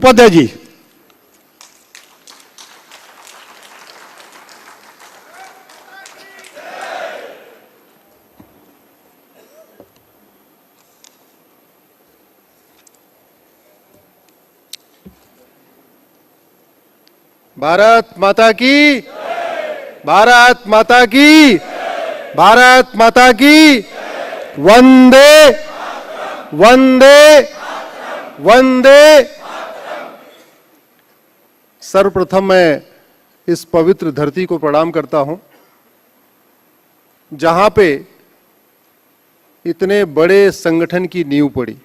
उपाध्याय जी। भारत माता की, भारत माता की, भारत माता की। वंदे वंदे वंदे। सर्वप्रथम मैं इस पवित्र धरती को प्रणाम करता हूं, जहां पे इतने बड़े संगठन की नींव पड़ी।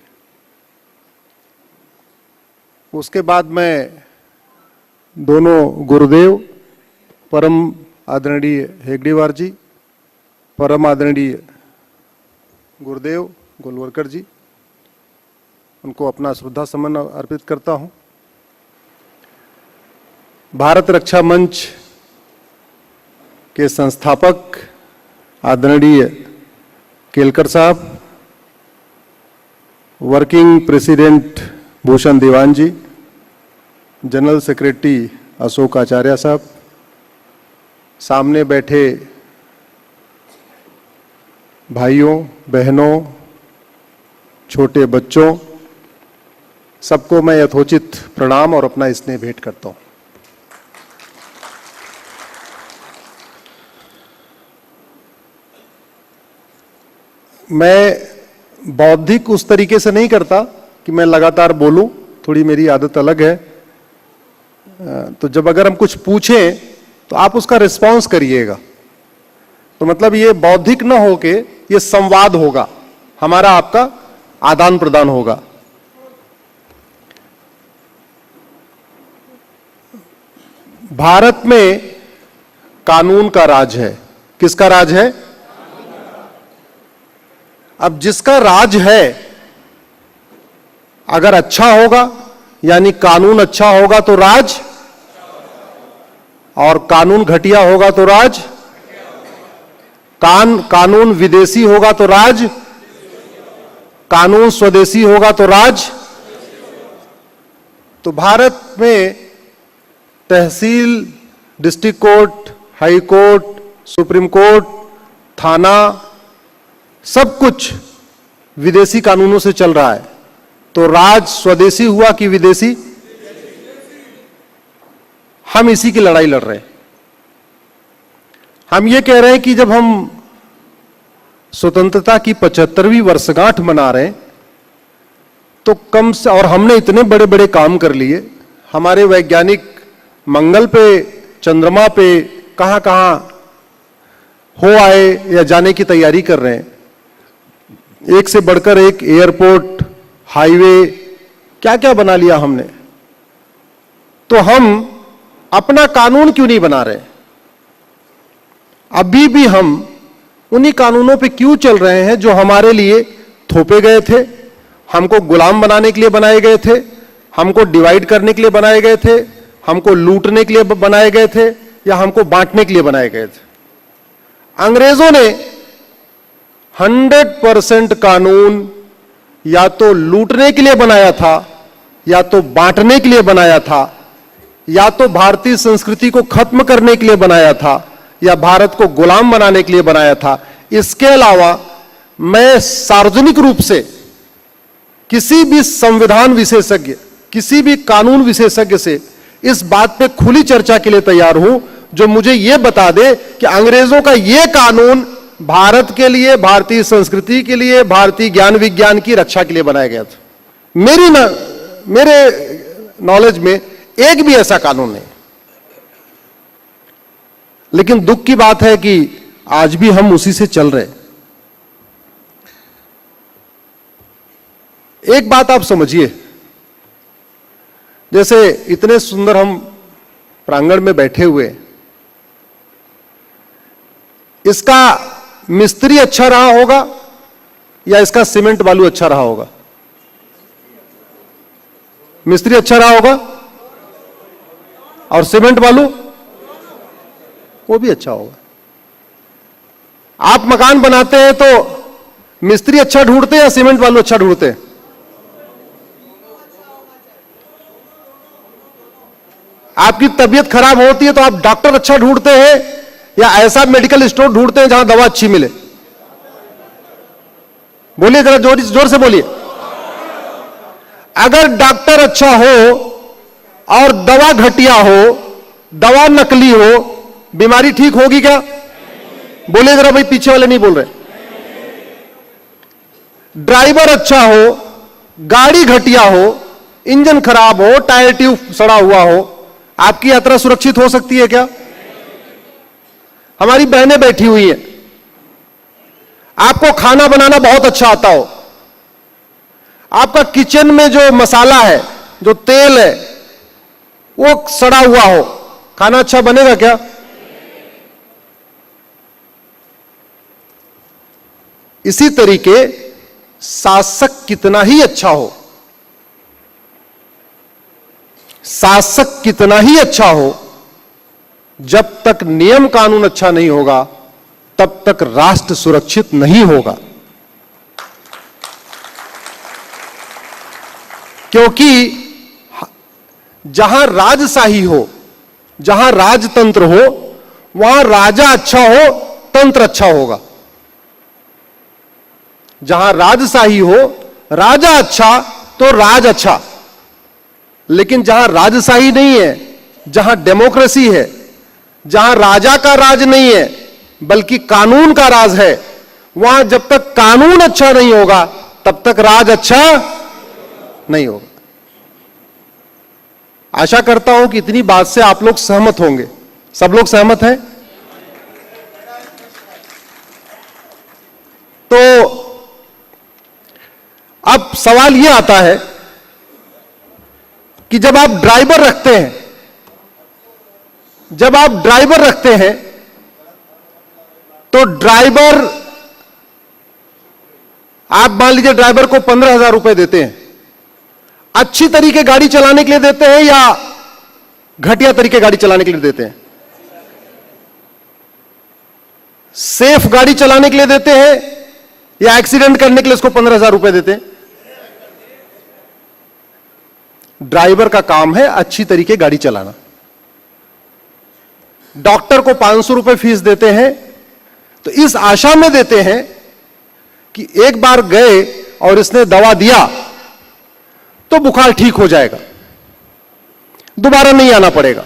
उसके बाद मैं दोनों गुरुदेव परम आदरणीय हेगड़ेवार जी, परम आदरणीय गुरुदेव गोलवलकर जी, उनको अपना श्रद्धा सुमन अर्पित करता हूं। भारत रक्षा मंच के संस्थापक आदरणीय केलकर साहब, वर्किंग प्रेसिडेंट भूषण दीवान जी, जनरल सेक्रेटरी अशोक आचार्य साहब, सामने बैठे भाइयों बहनों, छोटे बच्चों, सबको मैं यथोचित प्रणाम और अपना स्नेह भेंट करता हूं। मैं बौद्धिक उस तरीके से नहीं करता कि मैं लगातार बोलूं, थोड़ी मेरी आदत अलग है। तो जब अगर हम कुछ पूछें तो आप उसका रिस्पांस करिएगा। तो मतलब ये बौद्धिक ना हो के ये संवाद होगा, हमारा आपका आदान प्रदान होगा। भारत में कानून का राज है। किसका राज है? अब जिसका राज है, अगर अच्छा होगा यानी कानून अच्छा होगा तो राज, और कानून घटिया होगा तो राज, कानून विदेशी होगा तो राज, कानून स्वदेशी होगा तो राज। तो भारत में tehsil, district court, high court, supreme court, थाना, सब कुछ विदेशी कानूनों से चल रहा है। तो राज स्वदेशी हुआ कि विदेशी? हम इसी की लड़ाई लड़ रहे हैं। हम ये कह रहे हैं कि जब हम स्वतंत्रता की 75वीं वर्षगांठ मना रहे हैं तो कम से, और हमने इतने बड़े बड़े काम कर लिए, हमारे वैज्ञानिक मंगल पे, चंद्रमा पे, कहां कहां हो आए या जाने की तैयारी कर रहे हैं। एक से बढ़कर एक एयरपोर्ट, हाईवे, क्या क्या बना लिया हमने। तो हम अपना कानून क्यों नहीं बना रहे? अभी भी हम उन्हीं कानूनों पे क्यों चल रहे हैं जो हमारे लिए थोपे गए थे, हमको गुलाम बनाने के लिए बनाए गए थे, हमको डिवाइड करने के लिए बनाए गए थे, हमको लूटने के लिए बनाए गए थे, या हमको बांटने के लिए बनाए गए थे। अंग्रेजों ने 100% कानून या तो लूटने के लिए बनाया था, या तो बांटने के लिए बनाया था, या तो भारतीय संस्कृति को खत्म करने के लिए बनाया था, या भारत को गुलाम बनाने के लिए बनाया था। इसके अलावा मैं सार्वजनिक रूप से किसी भी संविधान विशेषज्ञ, किसी भी कानून विशेषज्ञ से इस बात पे खुली चर्चा के लिए तैयार हूं जो मुझे यह बता दे कि अंग्रेजों का यह कानून भारत के लिए, भारतीय संस्कृति के लिए, भारतीय ज्ञान विज्ञान की रक्षा के लिए बनाया गया था। मेरे नॉलेज में एक भी ऐसा कानून नहीं। लेकिन दुख की बात है कि आज भी हम उसी से चल रहे हैं। एक बात आप समझिए, जैसे इतने सुंदर हम प्रांगण में बैठे हुए, इसका मिस्त्री अच्छा रहा होगा या इसका सीमेंट बालू अच्छा रहा होगा? मिस्त्री अच्छा रहा होगा और सीमेंट बालू वो भी अच्छा होगा। आप मकान बनाते हैं तो मिस्त्री अच्छा ढूंढते हैं या सीमेंट बालू अच्छा ढूंढते हैं? आपकी तबीयत खराब होती है तो आप डॉक्टर अच्छा ढूंढते हैं या ऐसा मेडिकल स्टोर ढूंढते हैं जहां दवा अच्छी मिले? बोलिए जरा जोर से बोलिए। अगर डॉक्टर अच्छा हो और दवा घटिया हो, दवा नकली हो, बीमारी ठीक होगी क्या? बोलिए जरा भाई, पीछे वाले नहीं बोल रहे। ड्राइवर अच्छा हो, गाड़ी घटिया हो, इंजन खराब हो, टायर ट्यूब सड़ा हुआ हो, आपकी यात्रा सुरक्षित हो सकती है क्या? हमारी बहनें बैठी हुई हैं, आपको खाना बनाना बहुत अच्छा आता हो, आपका किचन में जो मसाला है, जो तेल है, वो सड़ा हुआ हो, खाना अच्छा बनेगा क्या? इसी तरीके शासक कितना ही अच्छा हो, शासक कितना ही अच्छा हो, जब तक नियम कानून अच्छा नहीं होगा तब तक राष्ट्र सुरक्षित नहीं होगा। क्योंकि जहां राजशाही हो, जहां राजतंत्र हो, वहां राजा अच्छा हो, तंत्र अच्छा होगा। जहां राजशाही हो, राजा अच्छा तो राज अच्छा। लेकिन जहां राजशाही नहीं है, जहां डेमोक्रेसी है, जहां राजा का राज नहीं है बल्कि कानून का राज है, वहां जब तक कानून अच्छा नहीं होगा तब तक राज अच्छा नहीं होगा। आशा करता हूं कि इतनी बात से आप लोग सहमत होंगे। सब लोग सहमत हैं? तो अब सवाल यह आता है कि जब आप ड्राइवर रखते हैं, जब आप ड्राइवर रखते हैं तो ड्राइवर, आप मान लीजिए ड्राइवर को 15,000 रुपए देते हैं, अच्छी तरीके गाड़ी चलाने के लिए देते हैं या घटिया तरीके गाड़ी चलाने के लिए देते हैं? सेफ गाड़ी चलाने के लिए देते हैं या एक्सीडेंट करने के लिए उसको 15,000 रुपए देते हैं? ड्राइवर का काम है अच्छी तरीके गाड़ी चलाना। डॉक्टर को 500 रुपए फीस देते हैं तो इस आशा में देते हैं कि एक बार गए और इसने दवा दिया तो बुखार ठीक हो जाएगा, दोबारा नहीं आना पड़ेगा।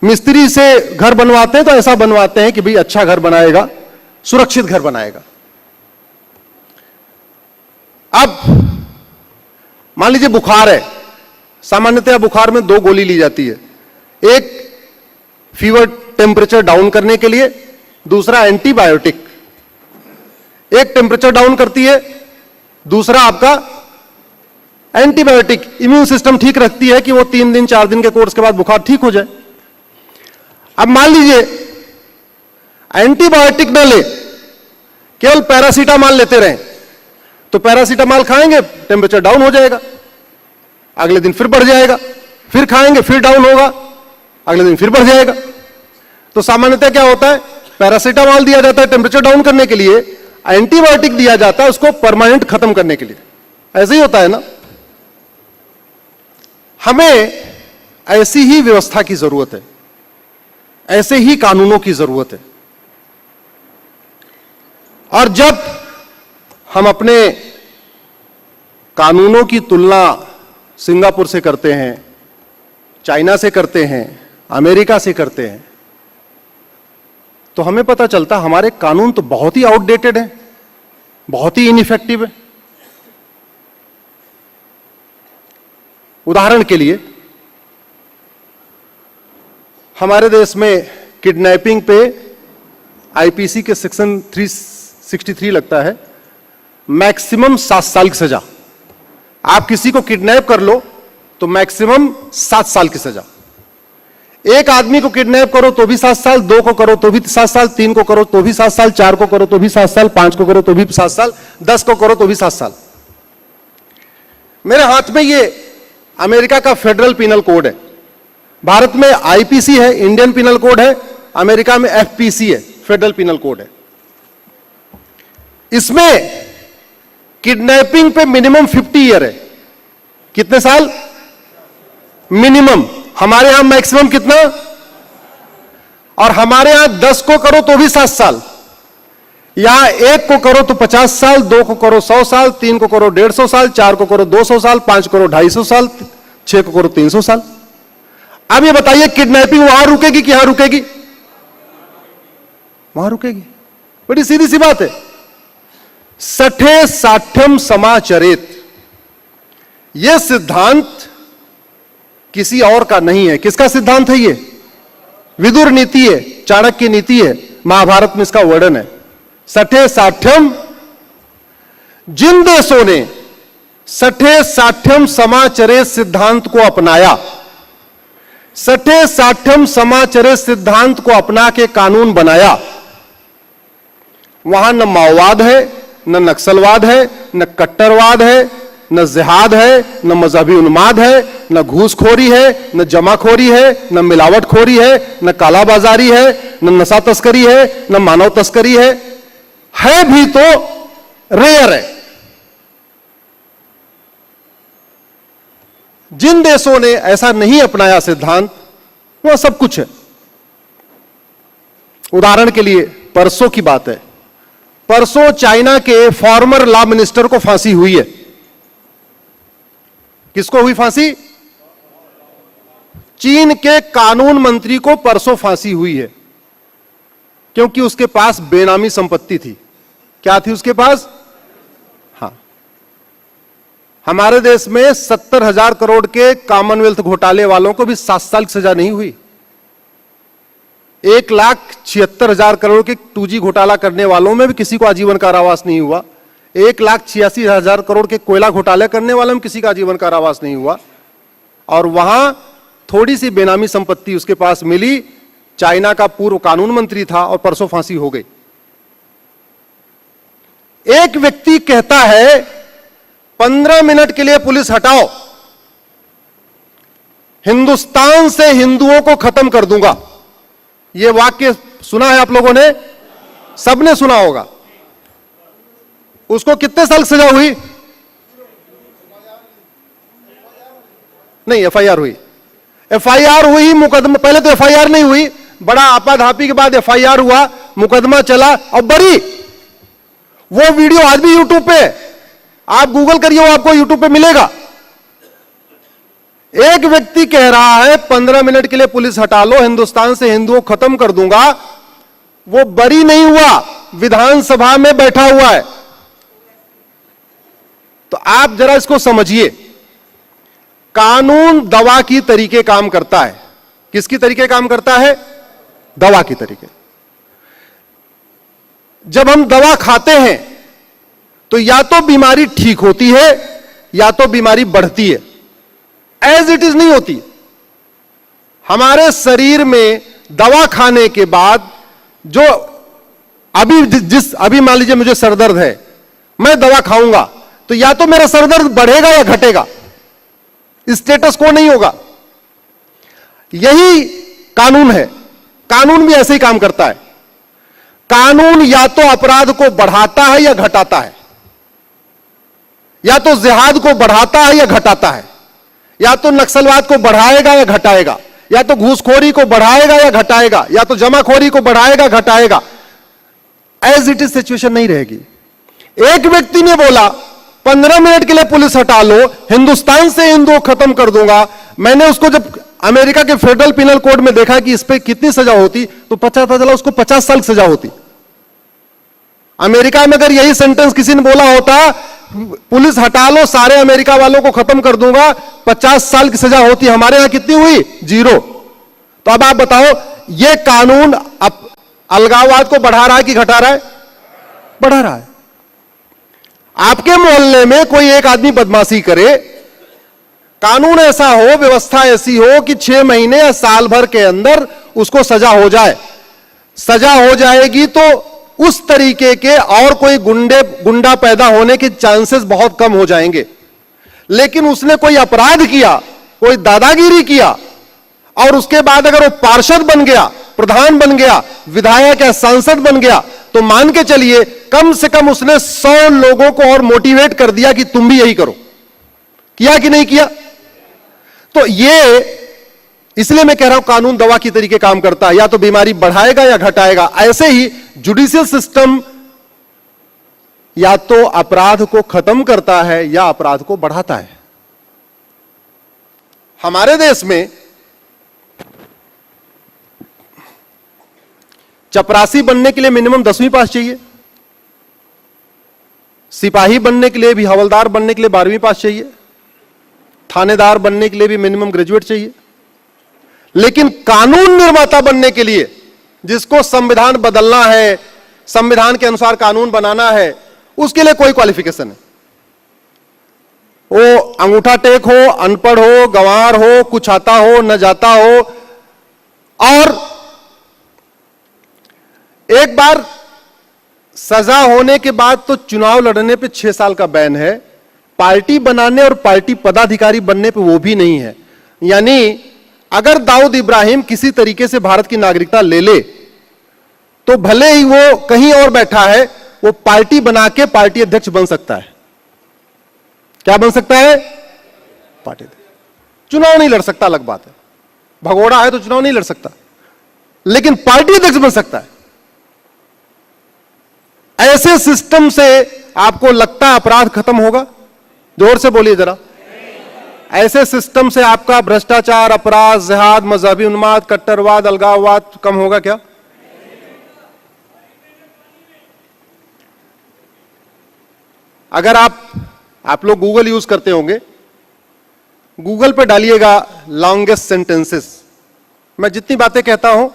मिस्त्री से घर बनवाते हैं तो ऐसा बनवाते हैं कि भाई अच्छा घर बनाएगा, सुरक्षित घर बनाएगा। अब मान लीजिए बुखार है, सामान्यतः बुखार में 2 गोली ली जाती है, एक फीवर टेम्परेचर डाउन करने के लिए, दूसरा एंटीबायोटिक। एक टेम्परेचर डाउन करती है, दूसरा आपका एंटीबायोटिक इम्यून सिस्टम ठीक रखती है कि वो 3 दिन 4 दिन के कोर्स के बाद बुखार ठीक हो जाए। अब मान लीजिए एंटीबायोटिक न ले, केवल पैरासीटामॉल लेते रहें, तो पैरासीटामॉल खाएंगे टेम्परेचर डाउन हो जाएगा, अगले दिन फिर बढ़ जाएगा, फिर खाएंगे फिर डाउन होगा, अगले दिन फिर बढ़ जाएगा। तो सामान्यतः क्या होता है, पैरासीटामॉल दिया जाता है टेम्परेचर डाउन करने के लिए, एंटीबायोटिक दिया जाता है उसको परमानेंट खत्म करने के लिए। ऐसे ही होता है ना। हमें ऐसी ही व्यवस्था की जरूरत है, ऐसे ही कानूनों की जरूरत है। और जब हम अपने कानूनों की तुलना सिंगापुर से करते हैं, चाइना से करते हैं, अमेरिका से करते हैं, तो हमें पता चलता हमारे कानून तो बहुत ही आउटडेटेड है, बहुत ही इनइफेक्टिव है। उदाहरण के लिए हमारे देश में किडनैपिंग पे आईपीसी के सेक्शन 363 लगता है, मैक्सिमम 7 साल की सजा। आप किसी को किडनैप कर लो तो मैक्सिमम 7 साल की सजा। एक आदमी को किडनैप करो तो भी 7 साल, 2 को करो तो भी 7 साल, 3 को करो तो भी 7 साल, 4 को करो तो भी 7 साल, 5 को करो तो भी 7 साल, 10 को करो तो भी 7 साल। मेरे हाथ में ये अमेरिका का फेडरल पिनल कोड है। भारत में आईपीसी है, इंडियन पिनल कोड है, अमेरिका में एफपीसी है, फेडरल पिनल कोड है। इसमें किडनैपिंग पे मिनिमम 50 ईयर है, कितने साल मिनिमम? हमारे यहां मैक्सिमम कितना? और हमारे यहां 10 को करो तो भी 7 साल, यहां 1 को करो तो 50 साल, 2 को करो 100 साल, 3 को करो 150 साल, 4 को करो 200 साल, 5 को करो 250 साल, 6 को करो 300 साल। अब ये बताइए किडनैपिंग वहां रुकेगी कि यहां रुकेगी? वहां रुकेगी। बड़ी सीधी सी बात है। सठे साठ्यम समाचरेत, यह सिद्धांत किसी और का नहीं है। किसका सिद्धांत है? ये विदुर नीति है, चाणक्य नीति है, महाभारत में इसका वर्णन है। सठे साठ्यम, जिन देशों ने सठे साठ्यम समाचरेत सिद्धांत को अपनाया, सठे साठ्यम समाचरेत सिद्धांत को अपना के कानून बनाया, वहां न माओवाद है, न नक्सलवाद है, न कट्टरवाद है, न जिहाद है, न मजहबी उन्माद है, न घूसखोरी है, न जमाखोरी है, न मिलावटखोरी है, न कालाबाजारी है, न नशा तस्करी है, न मानव तस्करी है भी तो रेयर है। जिन देशों ने ऐसा नहीं अपनाया सिद्धांत, वह सब कुछ है। उदाहरण के लिए परसों की बात है, परसों चाइना के फॉर्मर लॉ मिनिस्टर को फांसी हुई है। किसको हुई फांसी? चीन के कानून मंत्री को परसों फांसी हुई है, क्योंकि उसके पास बेनामी संपत्ति थी। क्या थी उसके पास? हां, हमारे देश में 70,000 करोड़ के कॉमनवेल्थ घोटाले वालों को भी 7 साल की सजा नहीं हुई। 1,76,000 करोड़ के 2G घोटाला करने वालों में भी किसी को आजीवन कारावास नहीं हुआ। 1,86,000 करोड़ के कोयला घोटाले करने वालों में किसी का आजीवन कारावास नहीं हुआ। और वहां थोड़ी सी बेनामी संपत्ति उसके पास मिली, चाइना का पूर्व कानून मंत्री था, और परसों फांसी हो गई। एक व्यक्ति कहता है 15 मिनट के लिए पुलिस हटाओ, हिंदुस्तान से हिंदुओं को खत्म कर दूंगा। यह वाक्य सुना है आप लोगों ने? सबने सुना होगा। उसको कितने साल सजा हुई? नहीं, एफआईआर हुई। एफआईआर हुई, मुकदमा, पहले तो एफआईआर नहीं हुई, बड़ा आपाधापी के बाद एफआईआर हुआ, मुकदमा चला और बरी। वो वीडियो आज भी यूट्यूब पे, आप गूगल करिए, वो आपको यूट्यूब पे मिलेगा। एक व्यक्ति कह रहा है 15 मिनट के लिए पुलिस हटा लो, हिंदुस्तान से हिंदुओं खत्म कर दूंगा। वो बरी नहीं हुआ, विधानसभा में बैठा हुआ है। तो आप जरा इसको समझिए, कानून दवा की तरीके काम करता है। किसकी तरीके काम करता है? दवा की तरीके। जब हम दवा खाते हैं तो या तो बीमारी ठीक होती है या तो बीमारी बढ़ती है, एज इट इज नहीं होती। हमारे शरीर में दवा खाने के बाद जो अभी मान लीजिए मुझे सरदर्द है, मैं दवा खाऊंगा तो या तो मेरा सरदर्द बढ़ेगा या घटेगा, स्टेटस को नहीं होगा। यही कानून है। कानून भी ऐसे ही काम करता है। कानून या तो अपराध को बढ़ाता है या घटाता है, या तो जिहाद को बढ़ाता है या घटाता है, या तो नक्सलवाद को बढ़ाएगा या घटाएगा, या तो घूसखोरी को बढ़ाएगा या घटाएगा, या तो जमाखोरी को बढ़ाएगा घटाएगा। एज इट इज सिचुएशन नहीं रहेगी। एक व्यक्ति ने बोला 15 मिनट के लिए पुलिस हटा लो, हिंदुस्तान से हिंदुओं खत्म कर दूंगा। मैंने उसको जब अमेरिका के फेडरल पिनल कोड में देखा कि इस पे कितनी सजा होती, तो पता चला उसको 50 साल की सजा होती। अमेरिका में अगर यही सेंटेंस किसी ने बोला होता, पुलिस हटा लो, सारे अमेरिका वालों को खत्म कर दूंगा, 50 साल की सजा होती। हमारे यहां कितनी हुई? 0। तो अब आप बताओ, यह कानून अब अलगाववाद को बढ़ा रहा है कि घटा रहा है? बढ़ा रहा है। आपके मोहल्ले में कोई एक आदमी बदमाशी करे, कानून ऐसा हो, व्यवस्था ऐसी हो कि 6 महीने या साल भर के अंदर उसको सजा हो जाए। सजा हो जाएगी तो उस तरीके के और कोई गुंडा पैदा होने के चांसेस बहुत कम हो जाएंगे। लेकिन उसने कोई अपराध किया, कोई दादागिरी किया, और उसके बाद अगर वो पार्षद बन गया, प्रधान बन गया, विधायक या सांसद बन गया, तो मान के चलिए कम से कम उसने 100 लोगों को और मोटिवेट कर दिया कि तुम भी यही करो, किया कि नहीं किया? तो ये इसलिए मैं कह रहा हूं कानून दवा की तरीके काम करता है, या तो बीमारी बढ़ाएगा या घटाएगा। ऐसे ही जुडिशियल सिस्टम या तो अपराध को खत्म करता है या अपराध को बढ़ाता है। हमारे देश में चपरासी बनने के लिए मिनिमम 10वीं पास चाहिए, सिपाही बनने के लिए भी, हवलदार बनने के लिए 12वीं पास चाहिए, थानेदार बनने के लिए भी मिनिमम ग्रेजुएट चाहिए। लेकिन कानून निर्माता बनने के लिए, जिसको संविधान बदलना है, संविधान के अनुसार कानून बनाना है, उसके लिए कोई क्वालिफिकेशन है। वो अंगूठा टेक हो, अनपढ़ हो, गंवार हो, कुछ आता हो न जाता हो। और एक बार सजा होने के बाद तो चुनाव लड़ने पे 6 साल का बैन है, पार्टी बनाने और पार्टी पदाधिकारी बनने पे वो भी नहीं है। यानी अगर दाऊद इब्राहिम किसी तरीके से भारत की नागरिकता ले ले तो भले ही वो कहीं और बैठा है, वो पार्टी बना के पार्टी अध्यक्ष बन सकता है। क्या बन सकता है? पार्टी अध्यक्ष। चुनाव नहीं लड़ सकता, अलग बात है। भगोड़ा है तो चुनाव नहीं लड़ सकता, लेकिन पार्टी अध्यक्ष बन सकता है। ऐसे सिस्टम से आपको लगता है अपराध खत्म होगा? जोर से बोलिए जरा। ऐसे सिस्टम से आपका भ्रष्टाचार, अपराध, जिहाद, मजहबी उन्माद, कट्टरवाद, अलगाववाद कम होगा क्या? अगर आप लोग गूगल यूज करते होंगे, गूगल पे डालिएगा लॉन्गेस्ट सेंटेंसेस। मैं जितनी बातें कहता हूं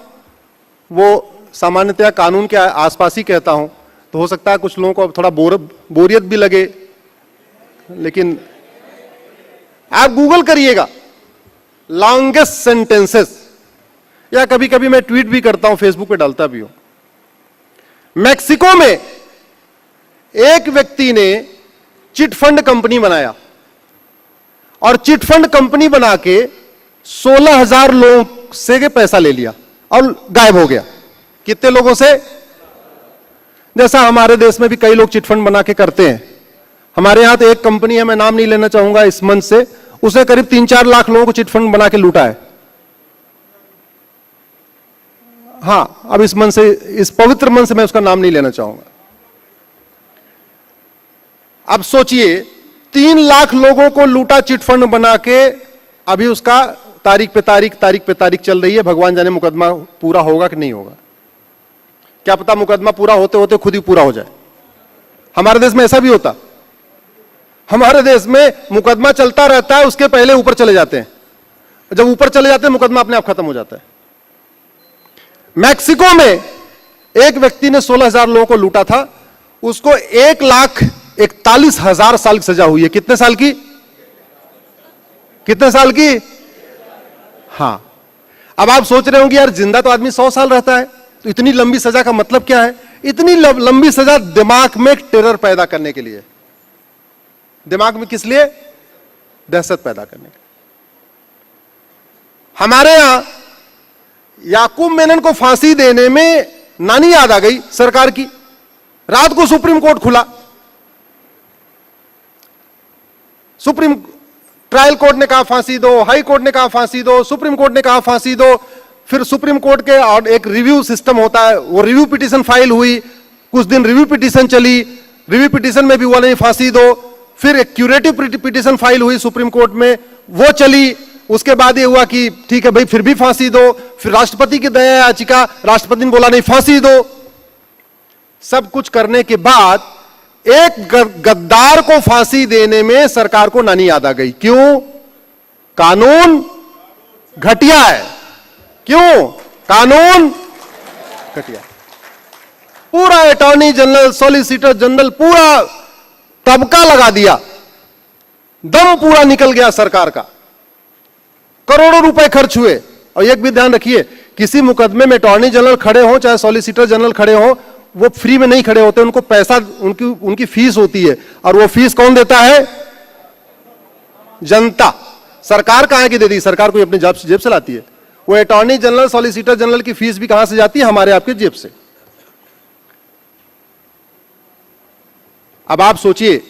वो सामान्यतया कानून के आसपास ही कहता हूं, तो हो सकता है कुछ लोगों को थोड़ा बोरियत भी लगे, लेकिन आप गूगल करिएगा लॉन्गेस्ट सेंटेंसेस, या कभी कभी मैं ट्वीट भी करता हूं, फेसबुक पे डालता भी हूं। मैक्सिको में एक व्यक्ति ने चिटफंड कंपनी बनाया और चिटफंड कंपनी बना के 16,000 लोगों से पैसा ले लिया और गायब हो गया। कितने लोगों से? जैसा हमारे देश में भी कई लोग चिटफंड बना के करते हैं। हमारे यहां तो एक कंपनी है, मैं नाम नहीं लेना चाहूंगा, इस मंच से, उसने करीब 3-4 लाख लोगों को चिटफंड बना के लूटा है। हां, अब इस मंच से, इस पवित्र मंच से मैं उसका नाम नहीं लेना चाहूंगा। अब सोचिए, 3 लाख लोगों को लूटा चिटफंड बना के, अभी उसका तारीख पे तारीख चल रही है। भगवान जाने मुकदमा पूरा होगा कि नहीं होगा। क्या पता मुकदमा पूरा होते होते खुद ही पूरा हो जाए। हमारे देश में ऐसा भी होता। हमारे देश में मुकदमा चलता रहता है, उसके पहले ऊपर चले जाते हैं। जब ऊपर चले जाते हैं मुकदमा अपने आप खत्म हो जाता है। मैक्सिको में एक व्यक्ति ने 16,000 लोगों को लूटा था, उसको 1,41,000 साल की सजा हुई है। कितने साल की? कितने साल की? हां। अब आप सोच रहे होंगे यार, जिंदा तो आदमी 100 साल रहता है, तो इतनी लंबी सजा का मतलब क्या है? इतनी लंबी सजा दिमाग में टेरर पैदा करने के लिए। दिमाग में किस लिए? दहशत पैदा करने के लिए। हमारे यहां याकूब मेनन को फांसी देने में नानी याद आ गई सरकार की। रात को सुप्रीम कोर्ट खुला, सुप्रीम ट्रायल कोर्ट ने कहा फांसी दो, हाई कोर्ट ने कहा फांसी दो, सुप्रीम कोर्ट ने कहा फांसी दो। फिर सुप्रीम कोर्ट के और एक रिव्यू सिस्टम होता है, वो रिव्यू पिटीशन फाइल हुई, कुछ दिन रिव्यू पिटीशन चली, रिव्यू पिटीशन में भी हुआ नहीं फांसी दो। फिर एक क्यूरेटिव पिटीशन फाइल हुई सुप्रीम कोर्ट में, वो चली। उसके बाद ये हुआ कि ठीक है भाई फिर भी फांसी दो। फिर राष्ट्रपति की दया याचिका, राष्ट्रपति ने बोला नहीं फांसी दो। सब कुछ करने के बाद एक गद्दार को फांसी देने में सरकार को नानी याद आ गई। क्यों? कानून घटिया है। क्यों? कानून घटिया। पूरा अटॉर्नी जनरल, सॉलिसिटर जनरल, पूरा तबका लगा दिया, दम पूरा निकल गया सरकार का। करोड़ों रुपए खर्च हुए। और एक भी ध्यान रखिए, किसी मुकदमे में अटॉर्नी जनरल खड़े हो चाहे सॉलिसिटर जनरल खड़े हो, वो फ्री में नहीं खड़े होते, उनको पैसा, उनकी फीस होती है। और वो फीस कौन देता है? जनता। सरकार कहां की देती? सरकार कोई अपनी जेब से लाती है। वो अटॉर्नी जनरल, सॉलिसिटर जनरल की फीस भी कहां से जाती है? हमारे आपके जेब से। अब आप सोचिए,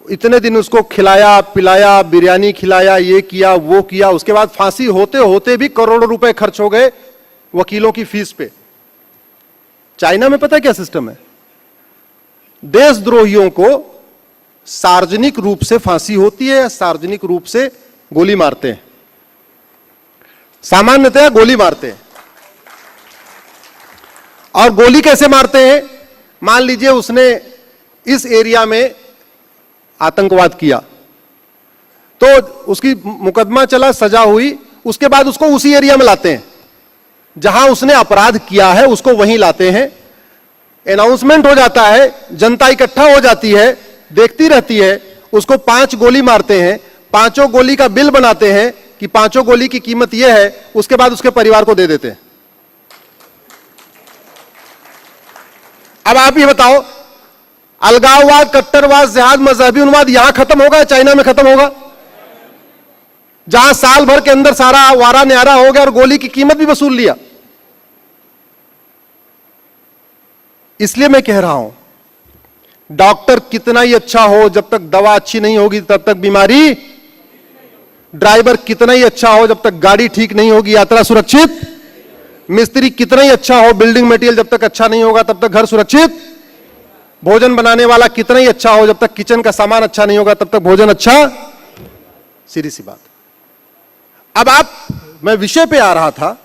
इतने दिन उसको खिलाया पिलाया, बिरयानी खिलाया, ये किया वो किया, उसके बाद फांसी होते होते भी करोड़ों रुपए खर्च हो गए वकीलों की फीस पे। चाइना में पता है क्या सिस्टम है? देशद्रोहियों को सार्वजनिक रूप से फांसी होती है, सार्वजनिक रूप से गोली मारते हैं, सामान्यतः गोली मारते हैं। और गोली कैसे मारते हैं? मान लीजिए उसने इस एरिया में आतंकवाद किया, तो उसकी मुकदमा चला, सजा हुई, उसके बाद उसको उसी एरिया में लाते हैं जहां उसने अपराध किया है, उसको वहीं लाते हैं। अनाउंसमेंट हो जाता है, जनता इकट्ठा हो जाती है, देखती रहती है, उसको 5 गोली मारते हैं, 5 गोली का बिल बनाते हैं कि 5 गोली की कीमत यह है, उसके बाद उसके परिवार को दे देते हैं। अब आप ये बताओ, अलगाववाद, कट्टरवाद, जिहाद, मजहबी उन्माद यहां खत्म होगा या चाइना में खत्म होगा? जहां साल भर के अंदर सारा वारा न्यारा हो गया और गोली की कीमत भी वसूल लिया। इसलिए मैं कह रहा हूं, डॉक्टर कितना ही अच्छा हो, जब तक दवा अच्छी नहीं होगी तब तक बीमारी, ड्राइवर कितना ही अच्छा हो, जब तक गाड़ी ठीक नहीं होगी यात्रा सुरक्षित, मिस्त्री कितना ही अच्छा हो, बिल्डिंग मटेरियल जब तक अच्छा नहीं होगा तब तक घर सुरक्षित, भोजन बनाने वाला कितना ही अच्छा हो, जब तक किचन का सामान अच्छा नहीं होगा तब तक भोजन अच्छा। सीधी सी बात। अब मैं विषय पे आ रहा था,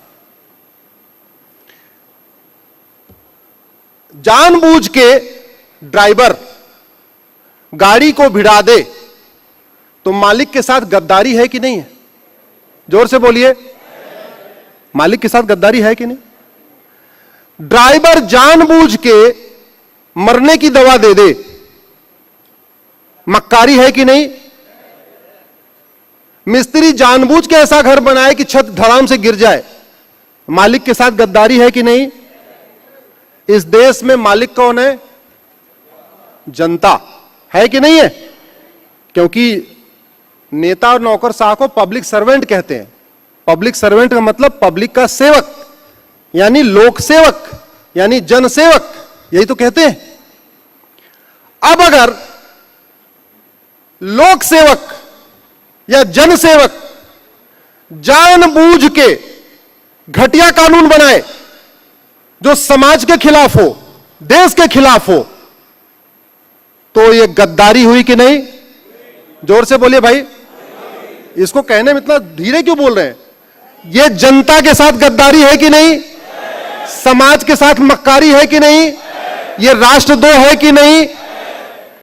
जानबूझ के ड्राइवर गाड़ी को भिड़ा दे तो मालिक के साथ गद्दारी है कि नहीं है? जोर से बोलिए, मालिक के साथ गद्दारी है कि नहीं? ड्राइवर जानबूझ के मरने की दवा दे दे, मक्कारी है कि नहीं? मिस्त्री जानबूझ के ऐसा घर बनाए कि छत धड़ाम से गिर जाए, मालिक के साथ गद्दारी है कि नहीं? इस देश में मालिक कौन है? जनता है कि नहीं है? क्योंकि नेता और नौकरशाह को पब्लिक सर्वेंट कहते हैं। पब्लिक सर्वेंट का मतलब पब्लिक का सेवक, यानी लोक सेवक, यानी जन सेवक, यही तो कहते हैं। अब अगर लोक सेवक या जन सेवक जानबूझ के घटिया कानून बनाए जो समाज के खिलाफ हो, देश के खिलाफ हो, तो यह गद्दारी हुई कि नहीं? जोर से बोलिए भाई। इसको कहने में इतना धीरे क्यों बोल रहे हैं? यह जनता के साथ गद्दारी है कि नहीं? समाज के साथ मक्कारी है कि नहीं? यह राष्ट्रद्रोह है कि नहीं?